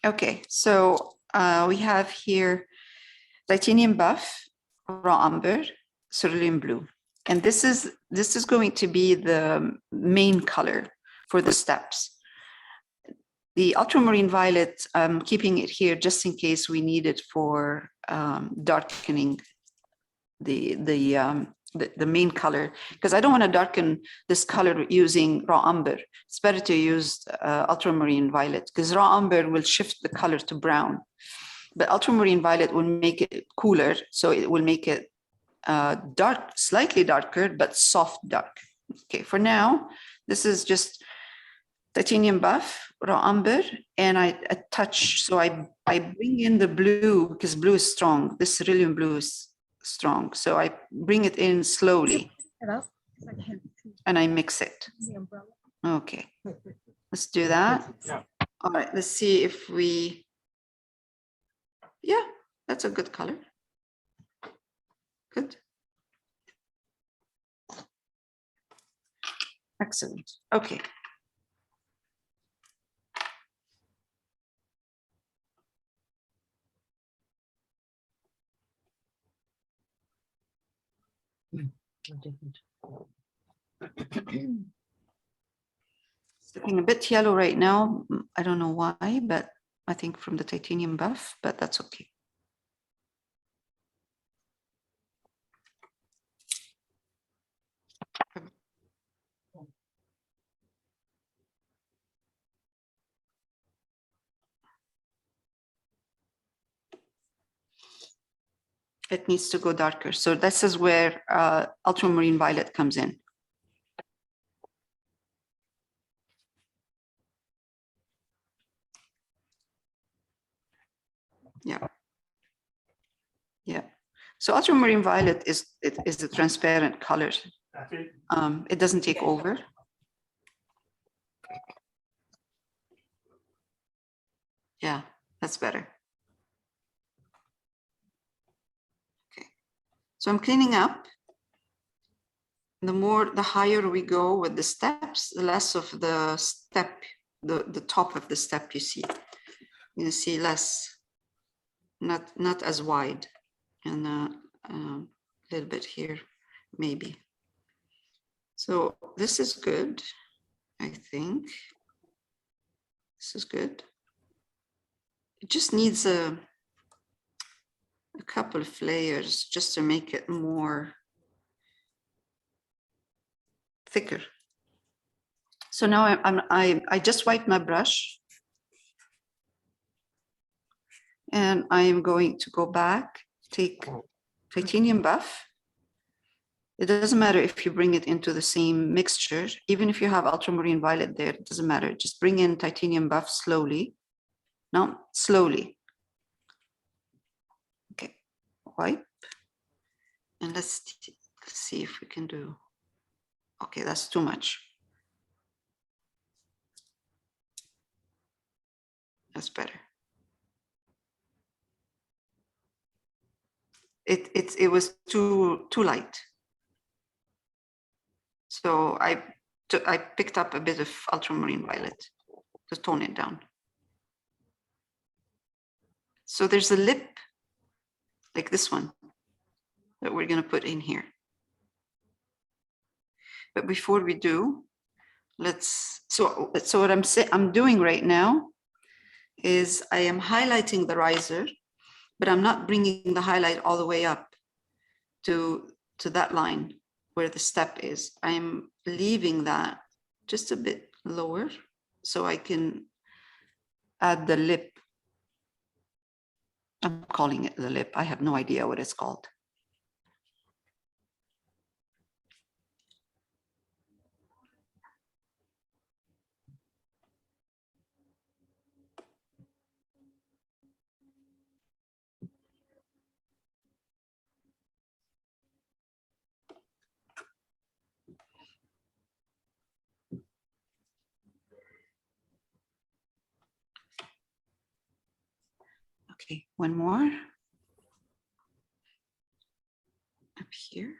Okay, so we have here titanium buff, raw umber, cerulean blue. And this is going to be the main color for the steps. The ultramarine violet, I'm keeping it here just in case we need it for darkening the main color, because I don't want to darken this color using raw umber. It's better to use ultramarine violet, because raw umber will shift the color to brown, but ultramarine violet will make it cooler, so it will make it dark, slightly darker, but soft dark. Okay, for now, this is just titanium buff, raw umber, and I touch, so I bring in the blue, because blue is strong. This cerulean blue is strong, so I bring it in slowly and I mix it. Okay, let's do that. All right, let's see if we, yeah, that's a good color. Good. Excellent. Okay. It's looking a bit yellow right now. I don't know why, but I think from the titanium buff, but that's okay. It needs to go darker. So this is where ultramarine violet comes in. Yeah. Yeah. So ultramarine violet is a transparent color. It doesn't take over. Yeah, that's better. Okay. So I'm cleaning up. The higher we go with the steps, the less of the step, the top of the step you see. You see less, not as wide, and a little bit here, maybe. So this is good, I think. This is good. It just needs a couple of layers just to make it more thicker. So now I just wiped my brush, and I am going to go back, take titanium buff. It doesn't matter if you bring it into the same mixture, even if you have ultramarine violet there, it doesn't matter. Just bring in titanium buff slowly. No, slowly. Okay, wipe. And let's see if we can do, okay, that's too much. That's better. It was too light. So I picked up a bit of ultramarine violet to tone it down. So there's a lip like this one that we're going to put in here. But before we do, so what I'm doing right now is I am highlighting the riser, but I'm not bringing the highlight all the way up to that line where the step is. I'm leaving that just a bit lower so I can add the lip. I'm calling it the lip. I have no idea what it's called. Okay, one more up here.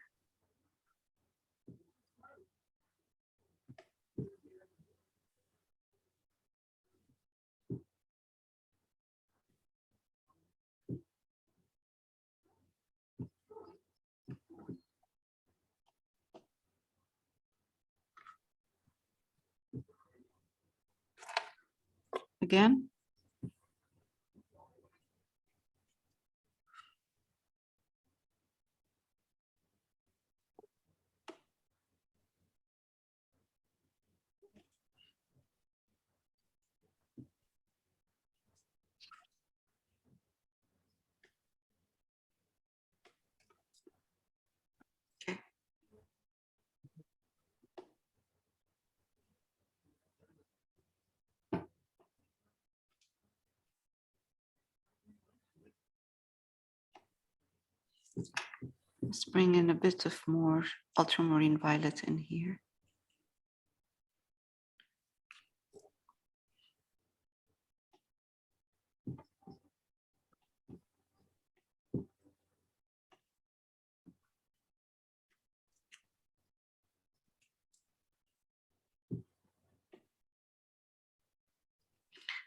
again. Okay. Let's bring in a bit of more ultramarine violet in here.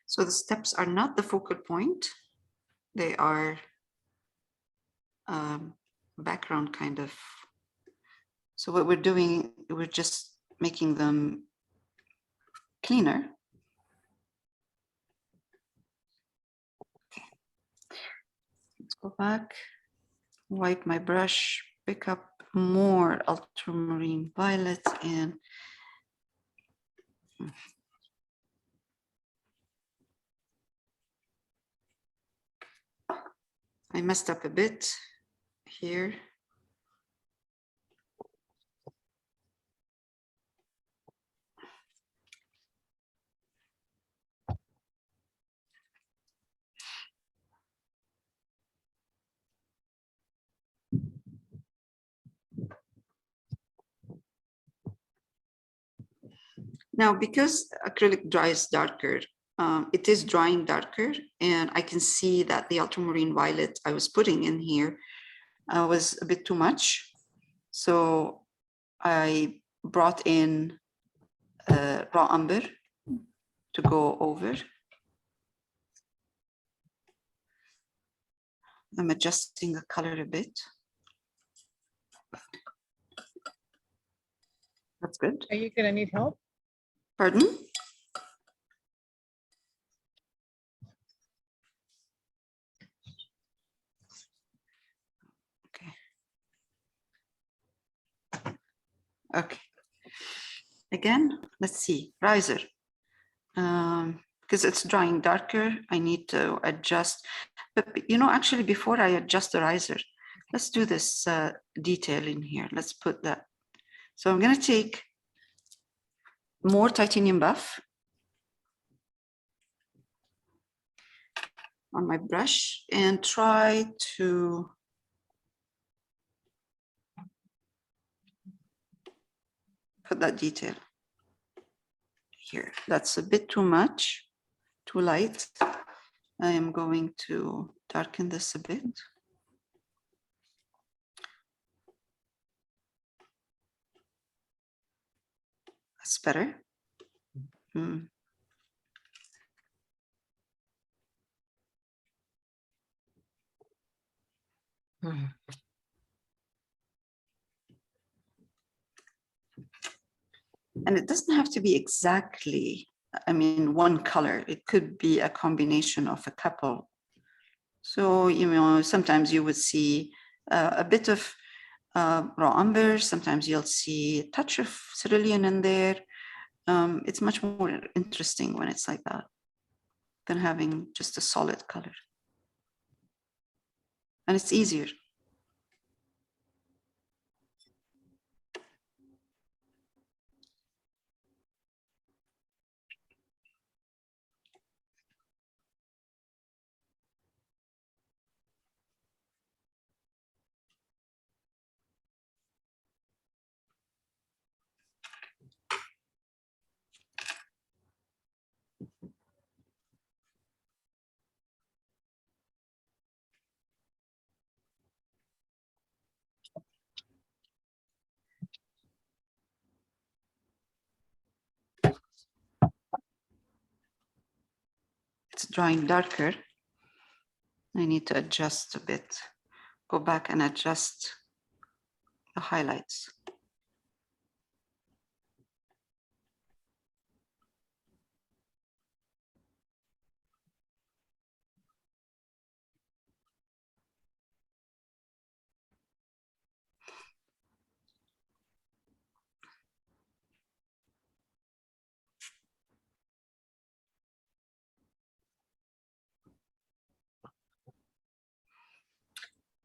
So the steps are not the focal point. They are background kind of. So what we're doing, we're just making them cleaner. Okay. Let's go back, wipe my brush, pick up more ultramarine violet, and I messed up a bit here. Now, because acrylic dries darker, it is drying darker, and I can see that the ultramarine violet I was putting in here was a bit too much. So I brought in raw umber to go over. I'm adjusting the color a bit. That's good. Are you gonna need help? Pardon? Okay. Okay. Again, let's see, riser. Because it's drying darker, I need to adjust. But you know, actually, before I adjust the riser, let's do this detail in here. Let's put that. So I'm going to take more titanium buff on my brush and try to put that detail here. That's a bit too much, too light. I am going to darken this a bit. That's better. Hmm. And it doesn't have to be exactly, I mean, one color. It could be a combination of a couple. So, you know, sometimes you would see a bit of raw umber. Sometimes you'll see a touch of cerulean in there. It's much more interesting when it's like that than having just a solid color. And it's easier. It's drying darker. I need to adjust a bit. Go back and adjust the highlights.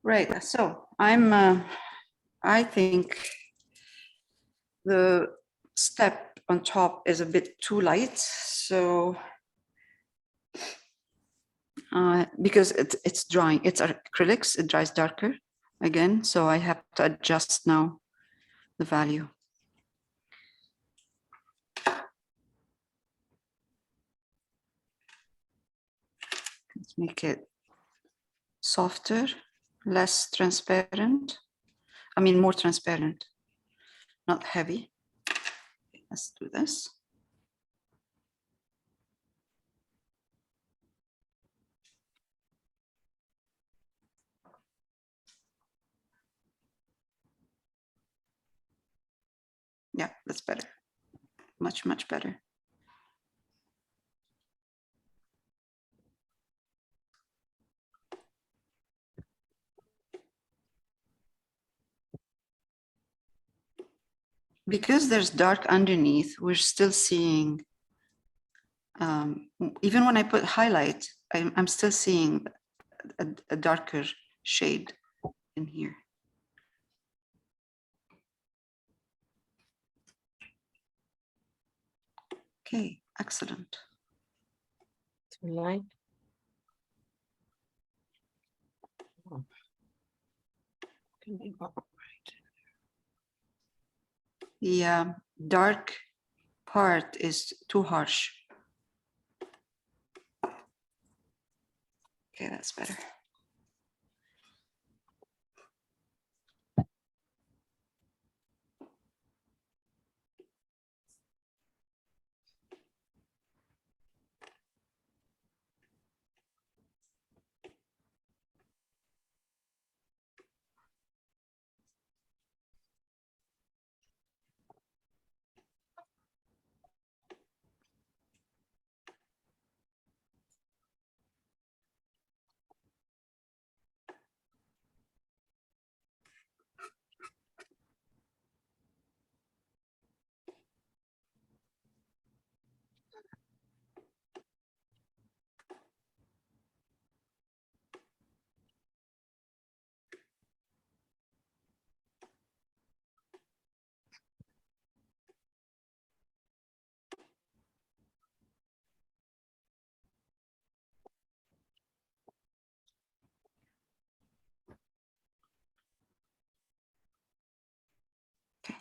Right, so I think the step on top is a bit too light, so because it's drying, it's acrylics, it dries darker again, so I have to adjust now the value. Let's make it softer, less transparent. I mean, more transparent, not heavy. Let's do this. Yeah, that's better. Much, much better. Because there's dark underneath, we're still seeing, even when I put highlight, I'm still seeing a darker shade in here. Okay, excellent. Too light. Oh. Can we go right? The dark part is too harsh. Okay, that's better. Okay.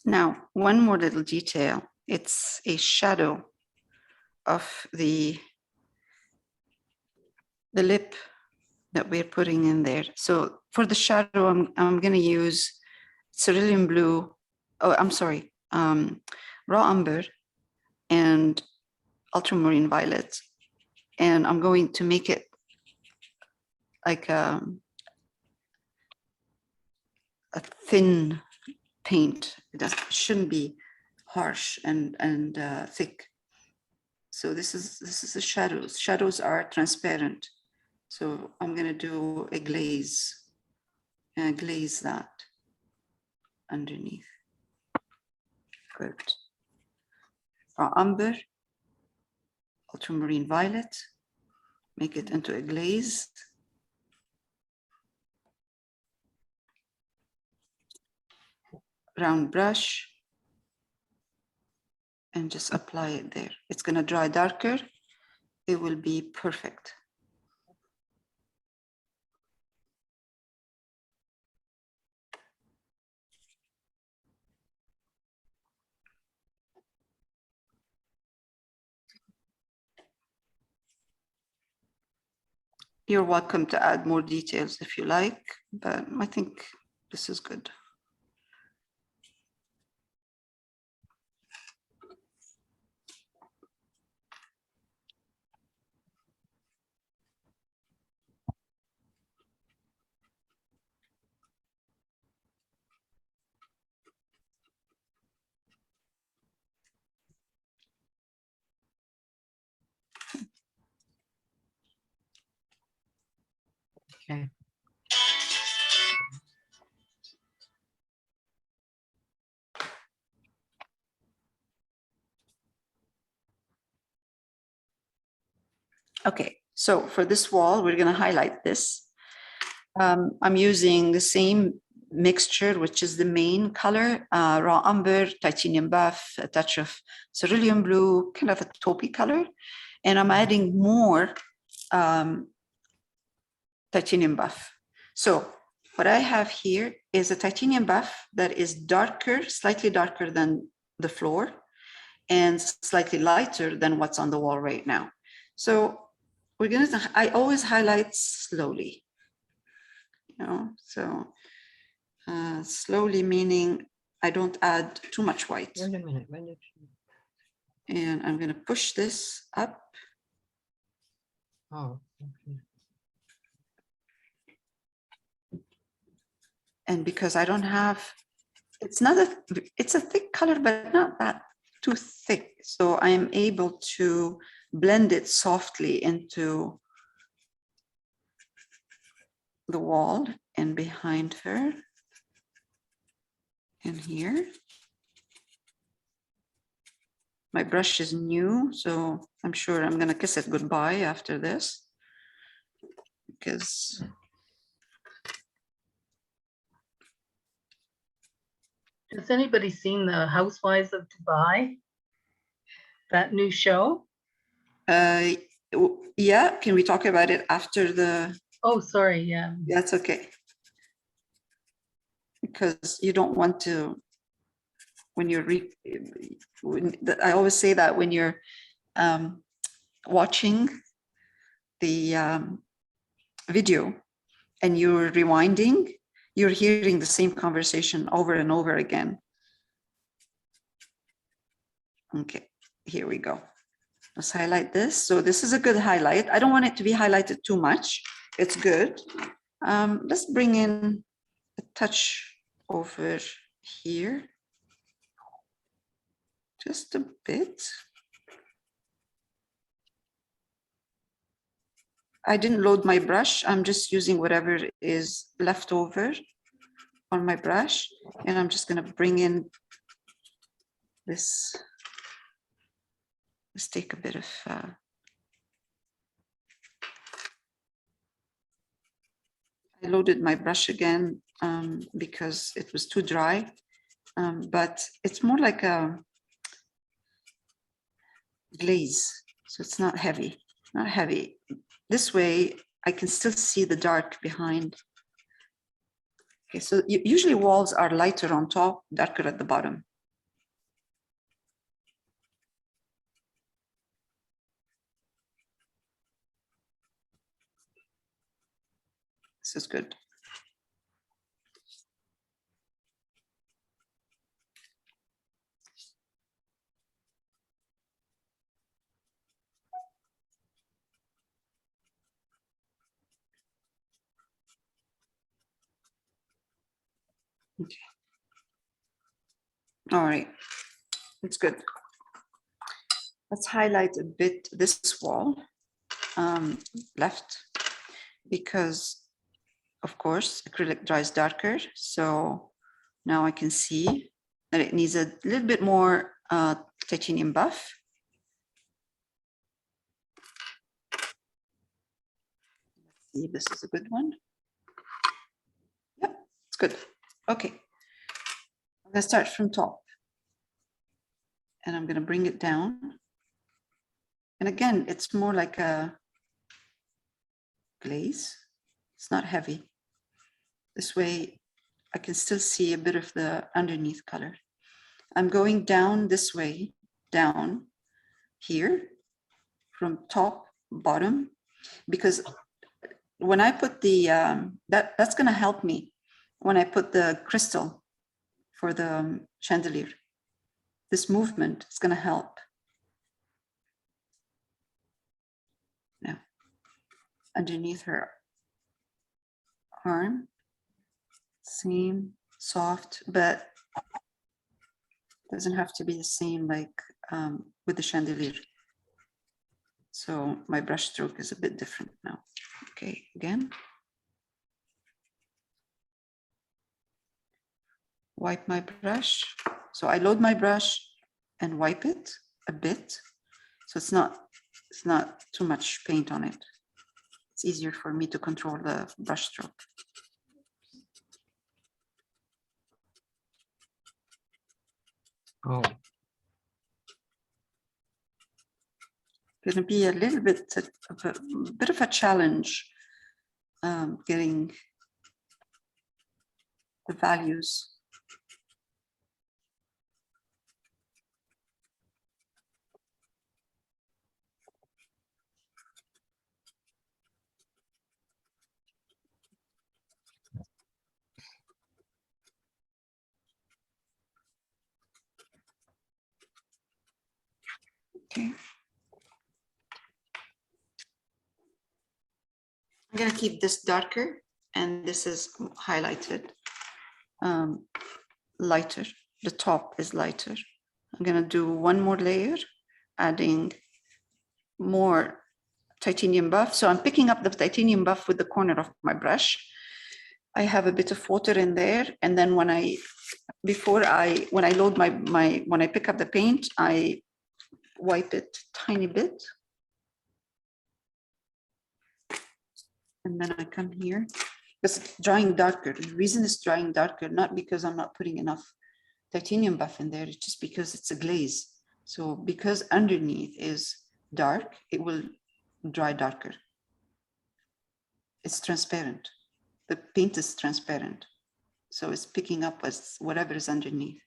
Now, one more little detail. It's a shadow of the lip that we're putting in there. So for the shadow, I'm going to use cerulean blue. Oh, I'm sorry, raw umber and ultramarine violet. And I'm going to make it like a thin paint. It shouldn't be harsh and thick. So this is the shadows. Shadows are transparent. So I'm going to do a glaze that underneath. Good. Raw umber, ultramarine violet, make it into a glaze. round brush and just apply it there. It's going to dry darker. It will be perfect. You're welcome to add more details if you like, but I think this is good. Okay. Okay, so for this wall, we're going to highlight this. I'm using the same mixture, which is the main color, raw umber, titanium buff, a touch of cerulean blue, kind of a taupey color. And I'm adding more titanium buff. So what I have here is a titanium buff that is darker, slightly darker than the floor and slightly lighter than what's on the wall right now. So we're going to, I always highlight slowly, you know, so slowly meaning I don't add too much white. Wait a minute. When did you... And I'm going to push this up. Oh, okay. And because I don't have, it's not a, it's a thick color, but not that too thick. So I am able to blend it softly into the wall and behind her and here. My brush is new, so I'm sure I'm going to kiss it goodbye after this because Has anybody seen the Housewives of Dubai? That new show? yeah, can we talk about it after the, Oh, sorry, yeah. that's okay. Because you don't want to, when you're, I always say that when you're watching the video and you're rewinding, you're hearing the same conversation over and over again. Okay, here we go. Let's highlight this. So this is a good highlight. I don't want it to be highlighted too much. It's good. Let's bring in a touch over here. Just a bit. I didn't load my brush. I'm just using whatever is left over on my brush. And I'm just going to bring in this. Let's take a bit of I loaded my brush again because it was too dry, but it's more like a glaze, so it's not heavy, not heavy. This way I can still see the dark behind. Okay, so usually walls are lighter on top, darker at the bottom. This is good. Okay. All right, it's good. Let's highlight a bit this wall left, because of course acrylic dries darker. So now I can see that it needs a little bit more titanium buff. Let's see if this is a good one. Yep, it's good. Okay. I'm gonna start from top. And I'm gonna bring it down. And again, it's more like a glaze. It's not heavy. This way, I can still see a bit of the underneath color. I'm going down this way, down here, from top, bottom, because when I put the, that's gonna help me when I put the crystal for the chandelier. This movement is gonna help. Now, underneath her arm, same, soft, but doesn't have to be the same like with the chandelier. So my brush stroke is a bit different now. Okay, again. Wipe my brush. So I load my brush and wipe it a bit. So it's not too much paint on it. It's easier for me to control the brush stroke. Oh, Going to be a little bit of a challenge getting the values. Okay. I'm going to keep this darker and this is highlighted lighter. The top is lighter. I'm going to do one more layer, adding more titanium buff. So I'm picking up the titanium buff with the corner of my brush. I have a bit of water in there. And then when I load when I pick up the paint, I wipe it tiny bit. And then I come here. It's drying darker. The reason it's drying darker, not because I'm not putting enough titanium buff in there, it's just because it's a glaze. So because underneath is dark, it will dry darker. It's transparent. The paint is transparent. So it's picking up as whatever is underneath.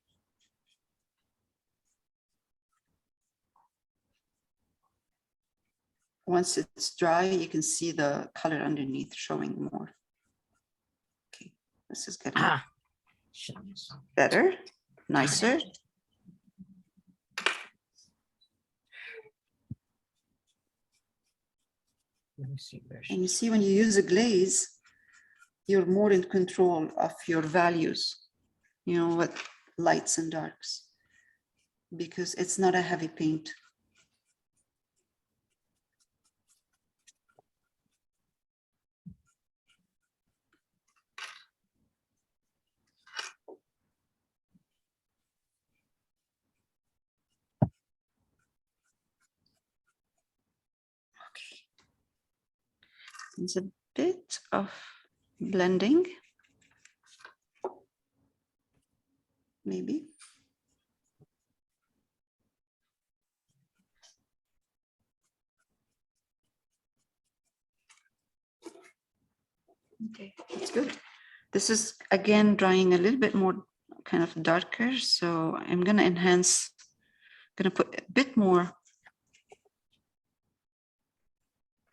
Once it's dry, you can see the color underneath showing more. Okay, this is getting shucks. better, nicer. Let me see where And you she's. see when you use a glaze, you're more in control of your values, you know, what lights and darks, because it's not a heavy paint. Okay. There's a bit of blending, maybe. Okay, that's good. This is again drying a little bit more kind of darker. So I'm gonna enhance, gonna put a bit more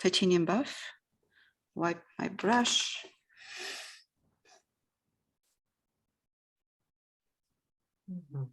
titanium buff, wipe my brush. Mhm.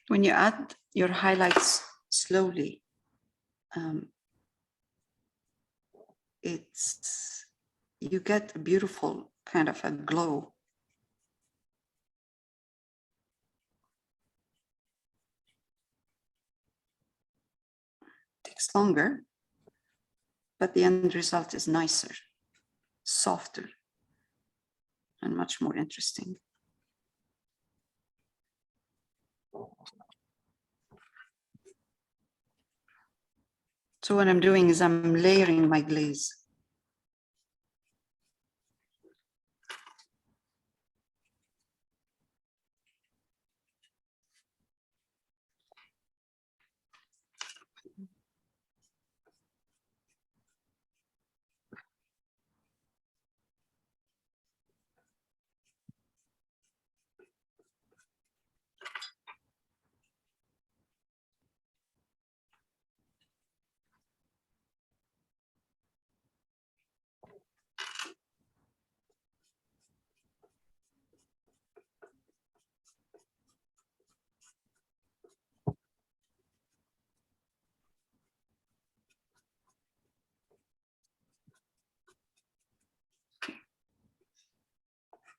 When you add your highlights slowly, you get a beautiful kind of a glow. Takes longer, but the end result is nicer, softer, and much more interesting. So what I'm doing is I'm layering my glaze.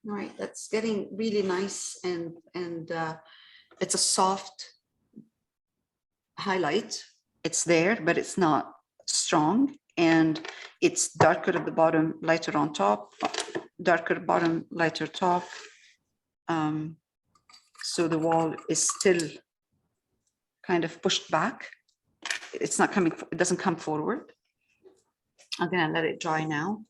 All right, that's getting really nice, and it's a soft highlight. It's there, but it's not strong, and it's darker at the bottom, lighter on top, darker bottom, lighter top. So the wall is still kind of pushed back. It's not coming, it doesn't come forward. I'm gonna let it dry now.